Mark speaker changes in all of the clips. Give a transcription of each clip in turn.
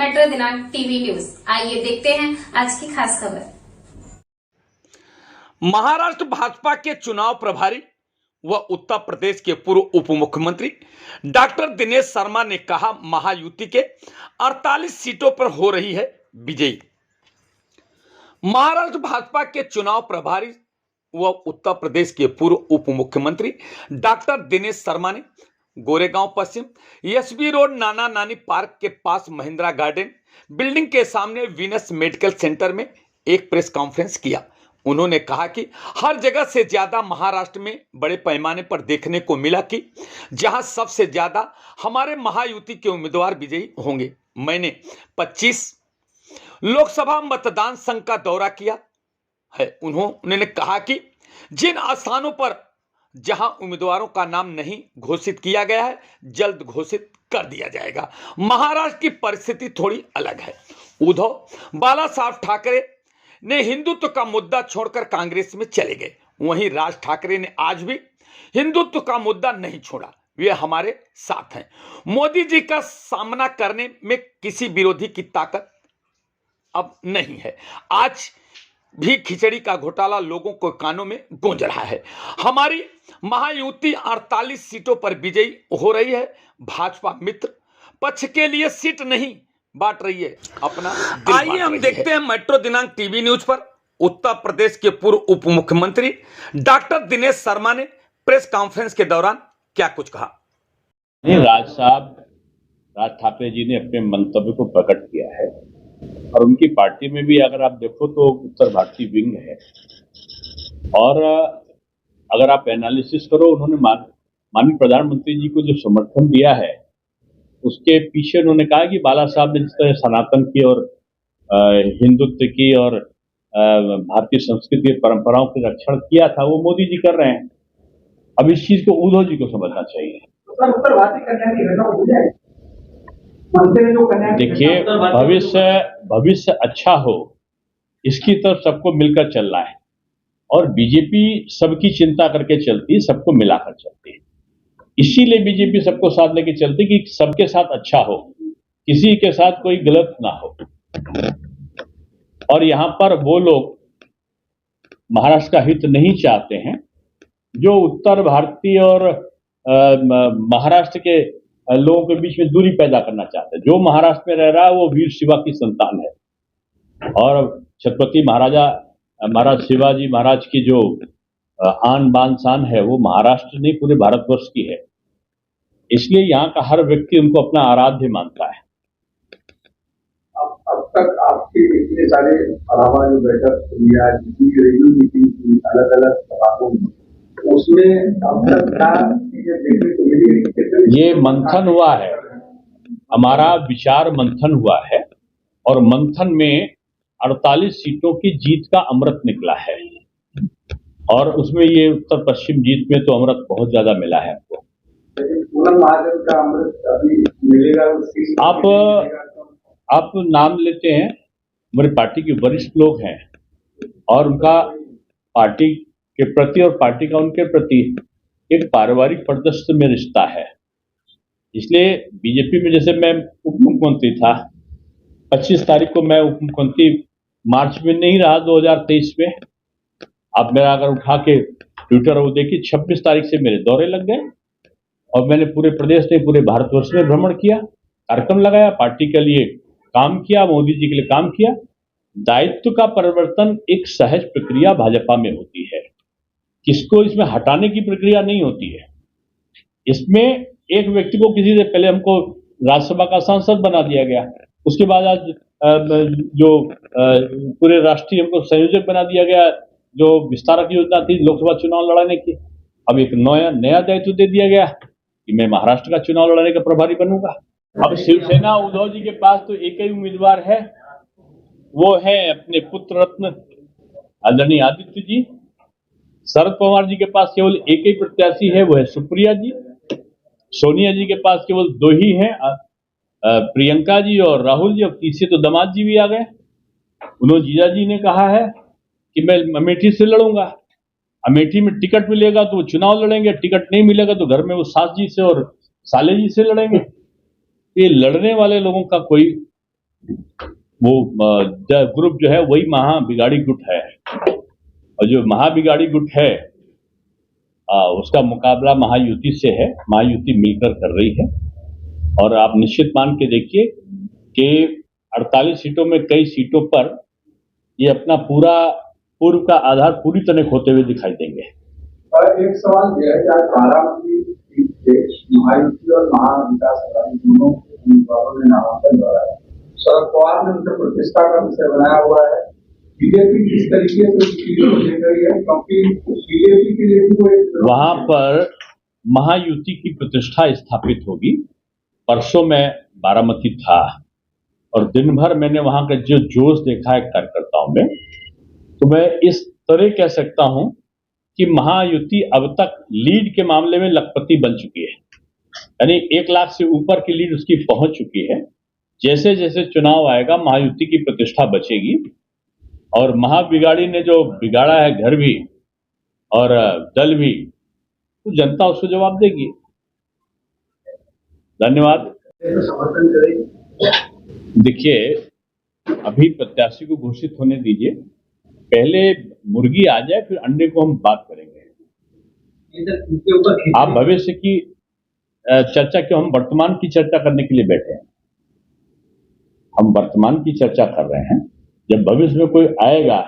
Speaker 1: Metro दिनांक TV news. आइए देखते हैं आज की खास खबर।
Speaker 2: महाराष्ट्र भाजपा के चुनाव प्रभारी व उत्तर प्रदेश के पूर्व उप मुख्यमंत्री डॉक्टर दिनेश शर्मा ने कहा, महायुति के 48 सीटों पर हो रही है विजयी। महाराष्ट्र भाजपा के चुनाव प्रभारी व उत्तर प्रदेश के पूर्व उप मुख्यमंत्री डॉक्टर दिनेश शर्मा ने गोरेगांव पश्चिम एसबी रोड नाना नानी पार्क के पास महिंद्रा गार्डन बिल्डिंग के सामने वीनस मेडिकल सेंटर में एक प्रेस कॉन्फ्रेंस किया। उन्होंने कहा कि हर जगह से ज्यादा महाराष्ट्र में बड़े पैमाने पर देखने को मिला कि जहां सबसे ज्यादा हमारे महायुति के उम्मीदवार विजयी होंगे। मैंने 25 लोकसभा मतदान संघ का दौरा किया है। उन्होंने कहा कि जिन स्थानों पर जहां उम्मीदवारों का नाम नहीं घोषित किया गया है, जल्द घोषित कर दिया जाएगा। महाराष्ट्र की परिस्थिति थोड़ी अलग है। उद्धव बाला साहब ठाकरे ने हिंदुत्व का मुद्दा छोड़कर कांग्रेस में चले गए, वहीं राज ठाकरे ने आज भी हिंदुत्व का मुद्दा नहीं छोड़ा, वे हमारे साथ हैं। मोदी जी का सामना करने में किसी विरोधी की ताकत अब नहीं है। आज भी खिचड़ी का घोटाला लोगों को कानों में गूंज रहा है। हमारी महायुति 48 सीटों पर विजयी हो रही है। भाजपा मित्र पक्ष के लिए सीट नहीं बांट रही है, अपना दिल। आइए हम देखते हैं मेट्रो दिनांक टीवी न्यूज पर उत्तर प्रदेश के पूर्व उप मुख्यमंत्री डॉक्टर दिनेश शर्मा ने प्रेस कॉन्फ्रेंस के दौरान क्या कुछ कहा।
Speaker 3: राज ठाकरे जी ने अपने मंतव्य को प्रकट किया है और उनकी पार्टी में भी अगर आप देखो तो उत्तर भारतीय विंग है और अगर आप एनालिसिस करो, उन्होंने माननीय प्रधानमंत्री जी को जो समर्थन दिया है उसके पीछे उन्होंने कहा कि बाला साहब ने जिस तरह सनातन की और हिंदुत्व की और भारतीय संस्कृति और परंपराओं के रक्षण किया था, वो मोदी जी कर रहे हैं। अब इस चीज को उद्धव जी को समझना चाहिए। देखिए, भविष्य अच्छा हो इसकी तरफ सबको मिलकर चलना है और बीजेपी सबकी चिंता करके चलती है, सबको मिलाकर चलती है। इसीलिए बीजेपी सबको साथ लेके चलती कि सबके साथ अच्छा हो, किसी के साथ कोई गलत ना हो। और यहां पर वो लोग महाराष्ट्र का हित नहीं चाहते हैं जो उत्तर भारतीय और महाराष्ट्र के लोगों के बीच में दूरी पैदा करना चाहते हैं। जो महाराष्ट्र में रह रहा है वो वीर शिवा की संतान है और छत्रपति महाराज शिवाजी महाराज की जो आन बान शान है वो महाराष्ट्र नहीं पूरे भारतवर्ष की है। इसलिए यहाँ का हर व्यक्ति उनको अपना आराध्य मानता है।
Speaker 4: अब तक आपके इतने सारे अलावा जो बैठक हुई है, जितनी रेडियो मीटिंग हुई अलग अलग सभाओं में, उसमें अब तक क्या चीजें देखने को मिली?
Speaker 3: ये मंथन हुआ है, हमारा विचार मंथन हुआ है और मंथन में 48 सीटों की जीत का अमृत निकला है और उसमें ये उत्तर पश्चिम जीत में तो अमृत बहुत ज्यादा मिला है हमको।
Speaker 4: पूनम महाजन का अमृत अभी मिलेगा?
Speaker 3: आप नाम लेते हैं, हमारी पार्टी के वरिष्ठ लोग हैं और उनका पार्टी के प्रति और पार्टी का उनके प्रति एक पारिवारिक परिदृश्य में रिश्ता है। इसलिए बीजेपी में जैसे मैं उप मुख्यमंत्री था, 25 तारीख को मैं उप मुख्यमंत्री मार्च में नहीं रहा 2023 में। आप मेरा अगर उठा के ट्विटर वो देखिए, 26 तारीख से मेरे दौरे लग गए और मैंने पूरे प्रदेश में पूरे भारतवर्ष में भ्रमण किया, कार्यक्रम लगाया, पार्टी के लिए काम किया, मोदी जी के लिए काम किया। दायित्व का परिवर्तन एक सहज प्रक्रिया भाजपा में होती है, किसको इसमें हटाने की प्रक्रिया नहीं होती है। इसमें एक व्यक्ति को किसी से पहले हमको राज्यसभा का सांसद बना दिया गया, उसके बाद आज जो पूरे राष्ट्रीय हमको संयोजक बना दिया गया, जो विस्तारक योजना थी लोकसभा चुनाव लड़ाने की, अब एक नया दायित्व दे दिया गया कि मैं महाराष्ट्र का चुनाव लड़ाने का प्रभारी बनूंगा। अब शिवसेना उद्धव जी के पास तो एक ही उम्मीदवार है, वो है अपने पुत्र रत्न आदरणीय आदित्य जी। शरद पवार जी के पास केवल एक ही प्रत्याशी है, वो है सुप्रिया जी। सोनिया जी के पास केवल 2 ही हैं, प्रियंका जी और राहुल जी। अब तीसरे तो दामाद जी भी आ गए। उन्होंने जीजा जी ने कहा है कि मैं अमेठी से लड़ूंगा, अमेठी में टिकट मिलेगा तो वो चुनाव लड़ेंगे, टिकट नहीं मिलेगा तो घर में वो सास जी से और साले जी से लड़ेंगे। ये लड़ने वाले लोगों का कोई वो ग्रुप जो है वही महाबिगाड़ी गुट है, और जो महाबिगाड़ी गुट है उसका मुकाबला महायुति से है। महायुति मिलकर कर रही है, और आप निश्चित मान के देखिए कि 48 सीटों में कई सीटों पर ये अपना पूर्व का आधार पूरी तरह खोते हुए दिखाई देंगे।
Speaker 4: एक सवाल यह है कि आज बारामती सीट से महायुति और महाविकास अघाड़ी दोनों उम्मीदवारों ने नामांकन भरा है। शरद पवार ने उनसे प्रतिष्ठा का विषय बनाया हुआ है। बीजेपी किस तरीके से उस चीज को देख रही है, क्योंकि बीजेपी के लिए भी
Speaker 3: वहां पर महायुति की प्रतिष्ठा स्थापित होगी। परसों मैं बारामती था और दिन भर मैंने वहां का जो जोश देखा है कार्यकर्ताओं में, तो मैं इस तरह कह सकता हूं कि महायुति अब तक लीड के मामले में लखपति बन चुकी है, यानी 1 लाख से ऊपर की लीड उसकी पहुंच चुकी है। जैसे जैसे चुनाव आएगा महायुति की प्रतिष्ठा बचेगी, और महाबिगाड़ी ने जो बिगाड़ा है घर भी और दल भी, तो जनता उसको जवाब देगी। धन्यवाद।
Speaker 4: समर्थन करेगी।
Speaker 3: देखिए, अभी प्रत्याशी को घोषित होने दीजिए, पहले मुर्गी आ जाए फिर अंडे को हम बात करेंगे। आप भविष्य की चर्चा क्यों, हम वर्तमान की चर्चा करने के लिए बैठे हैं। हम वर्तमान की चर्चा कर रहे हैं। जब भविष्य में कोई आएगा,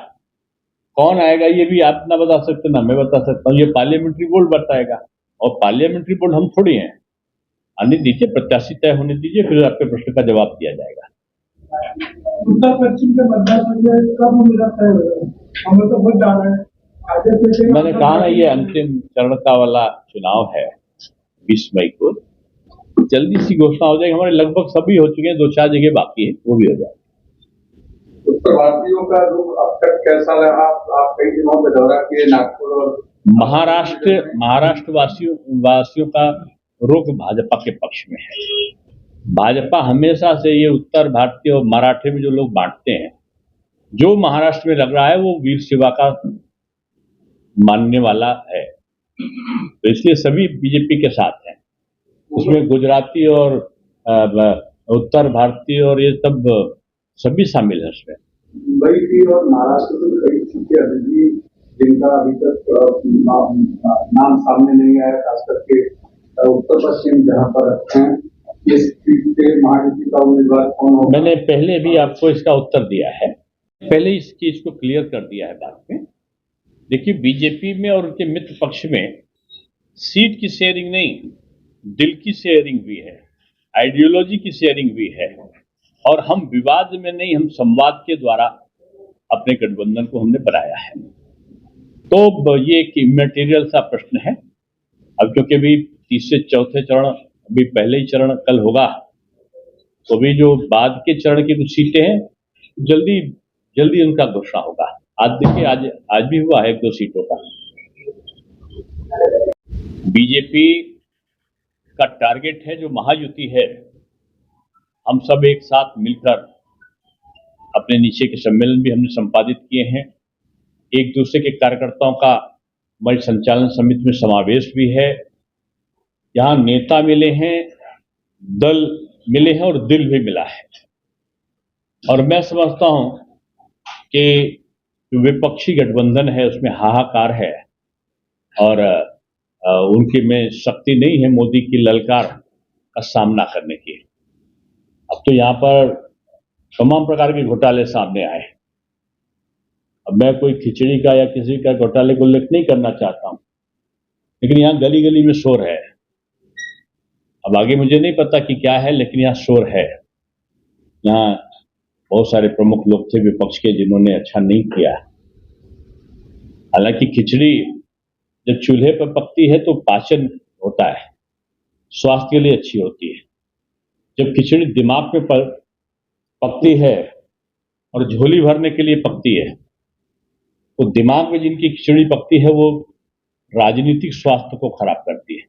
Speaker 3: कौन आएगा ये भी आप ना बता सकते ना मैं बता सकता हूँ, ये पार्लियामेंट्री बोर्ड बताएगा, और पार्लियामेंट्री बोर्ड हम थोड़ी हैं। आने दीजिए, प्रत्याशी तय होने दीजिए, फिर आपके प्रश्न का जवाब दिया जाएगा।
Speaker 4: उत्तर पश्चिम के मतदान में कब मेरा तय होगा, हमें तो बहुत जाना है।
Speaker 3: मैंने कहा ना, ये अंतिम चरण का वाला चुनाव है 20 मई को, जल्दी सी घोषणा हो जाएगी। हमारे लगभग सभी हो चुके हैं, 2-4 जगह बाकी है, वो भी हो जाएगा।
Speaker 4: प्रवासियों का रुख अब तक कैसा रहा? आप कई दिनों में दौरा किए नागपुर और
Speaker 3: महाराष्ट्र वासियों का रुख भाजपा के पक्ष में है। भाजपा हमेशा से ये उत्तर भारतीय और मराठे में जो लोग बांटते हैं, जो महाराष्ट्र में लग रहा है वो वीर शिवा का मानने वाला है, तो इसलिए सभी बीजेपी के साथ हैं। उसमें गुजराती और उत्तर भारतीय और ये सब सभी शामिल है उसमें।
Speaker 4: मुंबई की और महाराष्ट्र की कई सीटें अभी जिनका अभी तक नाम सामने नहीं आया, खास करके उत्तर पश्चिम जहां पर हैं, इस सीट से महायुति का उम्मीदवार कौन होगा?
Speaker 3: मैंने पहले भी आपको इसका उत्तर दिया है, पहले इस चीज को क्लियर कर दिया है बाद में। देखिए, बीजेपी में और उनके मित्र पक्ष में सीट की शेयरिंग नहीं, दिल की शेयरिंग भी है, आइडियोलॉजी की शेयरिंग भी है, और हम विवाद में नहीं, हम संवाद के द्वारा अपने गठबंधन को हमने बनाया है। तो ये एक इमैटेरियल सा प्रश्न है। अब क्योंकि अभी तीसरे चौथे चरण, अभी पहले ही चरण कल होगा, तो अभी जो बाद के चरण की कुछ सीटें हैं जल्दी जल्दी उनका घोषणा होगा। आज देखिए, आज भी हुआ है 1-2 सीटों का। बीजेपी का टारगेट है जो महायुति है, हम सब एक साथ मिलकर अपने नीचे के सम्मेलन भी हमने संपादित किए हैं। एक दूसरे के कार्यकर्ताओं का हमारी संचालन समिति में समावेश भी है। यहाँ नेता मिले हैं, दल मिले हैं और दिल भी मिला है। और मैं समझता हूं कि जो विपक्षी गठबंधन है उसमें हाहाकार है, और उनकी में शक्ति नहीं है मोदी की ललकार का सामना करने की। अब तो यहाँ पर तमाम प्रकार के घोटाले सामने आए। अब मैं कोई खिचड़ी का या किसी का घोटाले को उल्लेख नहीं करना चाहता हूं, लेकिन यहाँ गली गली में शोर है। अब आगे मुझे नहीं पता कि क्या है, लेकिन यहाँ शोर है। यहाँ बहुत सारे प्रमुख लोग थे विपक्ष के जिन्होंने अच्छा नहीं किया। हालांकि खिचड़ी जब चूल्हे पर पकती है तो पाचन होता है, स्वास्थ्य के लिए अच्छी होती है। जब खिचड़ी दिमाग में पकती है और झोली भरने के लिए पकती है, तो दिमाग में जिनकी खिचड़ी पकती है वो राजनीतिक स्वास्थ्य को खराब करती है।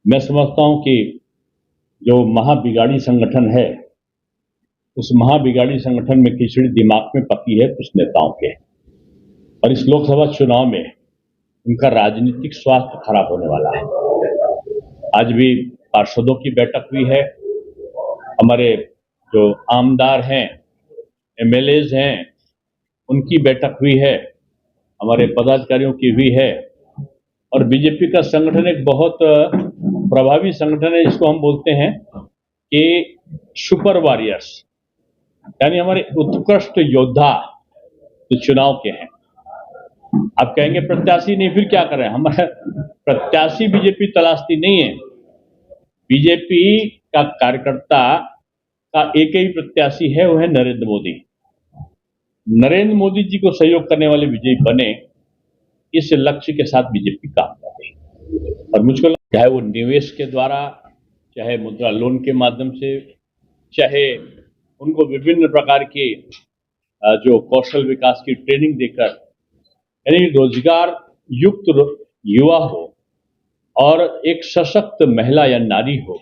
Speaker 3: मैं समझता हूं कि जो महाबिगाड़ी संगठन है, उस महाबिगाड़ी संगठन में खिचड़ी दिमाग में पकी है कुछ नेताओं के, और इस लोकसभा चुनाव में उनका राजनीतिक स्वास्थ्य खराब होने वाला है। आज भी पार्षदों की बैठक हुई है, हमारे जो आमदार हैं, एमएलएज हैं, उनकी बैठक हुई है, हमारे पदाधिकारियों की हुई है। और बीजेपी का संगठन एक बहुत प्रभावी संगठन है, जिसको हम बोलते हैं कि सुपर वॉरियर्स, यानी हमारे उत्कृष्ट योद्धा जो चुनाव के हैं। आप कहेंगे प्रत्याशी नहीं, फिर क्या करें? हमारे प्रत्याशी बीजेपी तलाशती नहीं है। बीजेपी का कार्यकर्ता का एक ही प्रत्याशी है, वो है नरेंद्र मोदी। नरेंद्र मोदी जी को सहयोग करने वाले विजयी बने, इस लक्ष्य के साथ बीजेपी काम कर रही है। और मुझको लगता है चाहे वो निवेश के द्वारा, चाहे मुद्रा लोन के माध्यम से, चाहे उनको विभिन्न प्रकार के जो कौशल विकास की ट्रेनिंग देकर, यानी रोजगार युक्त युवा हो और एक सशक्त महिला या नारी हो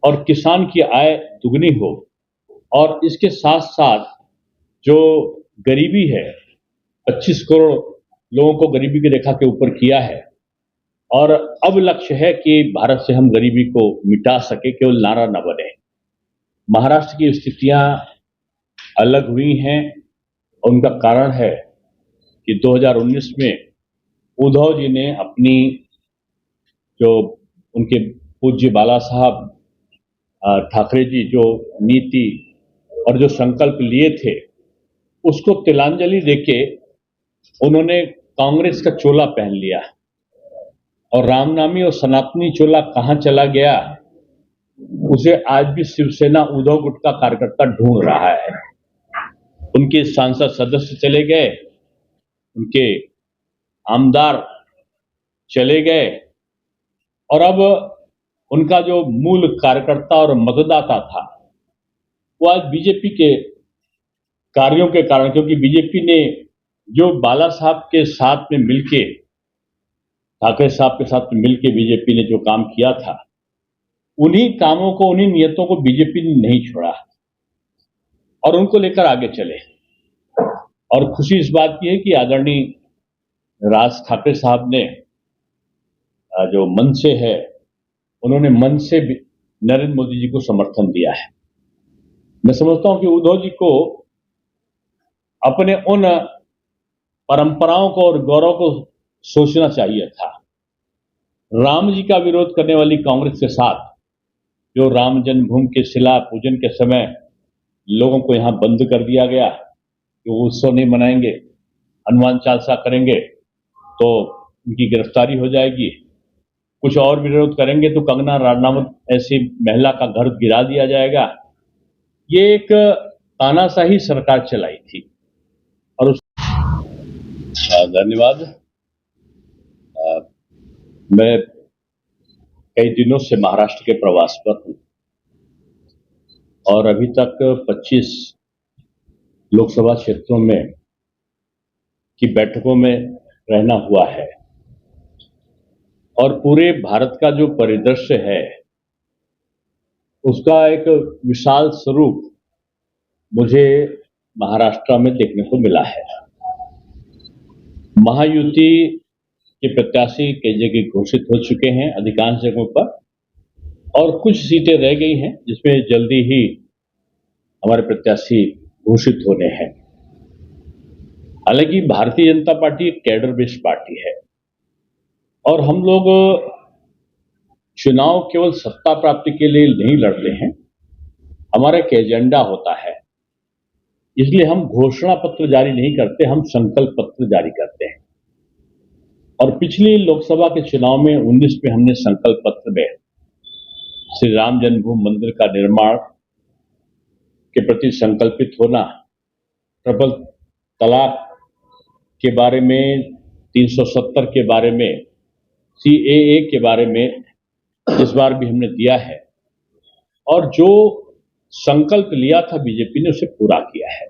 Speaker 3: और किसान की आय दुगनी हो, और इसके साथ साथ जो गरीबी है, 25 करोड़ लोगों को गरीबी की रेखा के ऊपर किया है, और अब लक्ष्य है कि भारत से हम गरीबी को मिटा सके, केवल नारा न बने। महाराष्ट्र की स्थितियां अलग हुई हैं, और उनका कारण है कि 2019 में उद्धव जी ने अपनी जो उनके पूज्य बाला साहब ठाकरे जी जो नीति और जो संकल्प लिए थे, उसको तिलांजलि देके उन्होंने कांग्रेस का चोला पहन लिया, और रामनामी और सनातनी चोला कहां चला गया, उसे आज भी शिवसेना उद्धव गुट का कार्यकर्ता ढूंढ रहा है। उनके सांसद सदस्य चले गए, उनके आमदार चले गए, और अब उनका जो मूल कार्यकर्ता और मतदाता था, वो आज बीजेपी के कार्यों के कारण, क्योंकि बीजेपी ने जो बाला साहब के साथ में मिलके, ठाकरे साहब के साथ में मिलके बीजेपी ने जो काम किया था, उन्हीं कामों को, उन्हीं नियतों को बीजेपी ने नहीं छोड़ा और उनको लेकर आगे चले। और खुशी इस बात की है कि आदरणीय राज ठाकरे साहब ने जो मन से है, उन्होंने मन से नरेंद्र मोदी जी को समर्थन दिया है। मैं समझता हूं कि उद्धव जी को अपने उन परंपराओं को और गौरव को सोचना चाहिए था। राम जी का विरोध करने वाली कांग्रेस के साथ, जो राम जन्मभूमि के शिला पूजन के समय लोगों को यहां बंद कर दिया गया कि वो उत्सव नहीं मनाएंगे, हनुमान चालीसा करेंगे तो उनकी गिरफ्तारी हो जाएगी, कुछ और विरोध करेंगे तो कंगना रनावत ऐसी महिला का घर गिरा दिया जाएगा। ये एक तानाशाही सरकार चलाई थी। और उस धन्यवाद। मैं कई दिनों से महाराष्ट्र के प्रवास पर हूं और अभी तक 25 लोकसभा क्षेत्रों में की बैठकों में रहना हुआ है, और पूरे भारत का जो परिदृश्य है उसका एक विशाल स्वरूप मुझे महाराष्ट्र में देखने को मिला है। महायुति के प्रत्याशी कई जगह घोषित हो चुके हैं, अधिकांश जगहों पर, और कुछ सीटें रह गई हैं जिसमें जल्दी ही हमारे प्रत्याशी घोषित होने हैं। हालांकि भारतीय जनता पार्टी एक कैडर बेस्ड पार्टी है और हम लोग चुनाव केवल सत्ता प्राप्ति के लिए नहीं लड़ते हैं, हमारा एक एजेंडा होता है। इसलिए हम घोषणा पत्र जारी नहीं करते, हम संकल्प पत्र जारी करते हैं। और पिछली लोकसभा के चुनाव में 19 में हमने संकल्प पत्र में श्री राम जन्मभूमि मंदिर का निर्माण के प्रति संकल्पित होना, ट्रिपल तलाक के बारे में, 370 के बारे में, CAA के बारे में इस बार भी हमने दिया है, और जो संकल्प लिया था बीजेपी ने उसे पूरा किया है।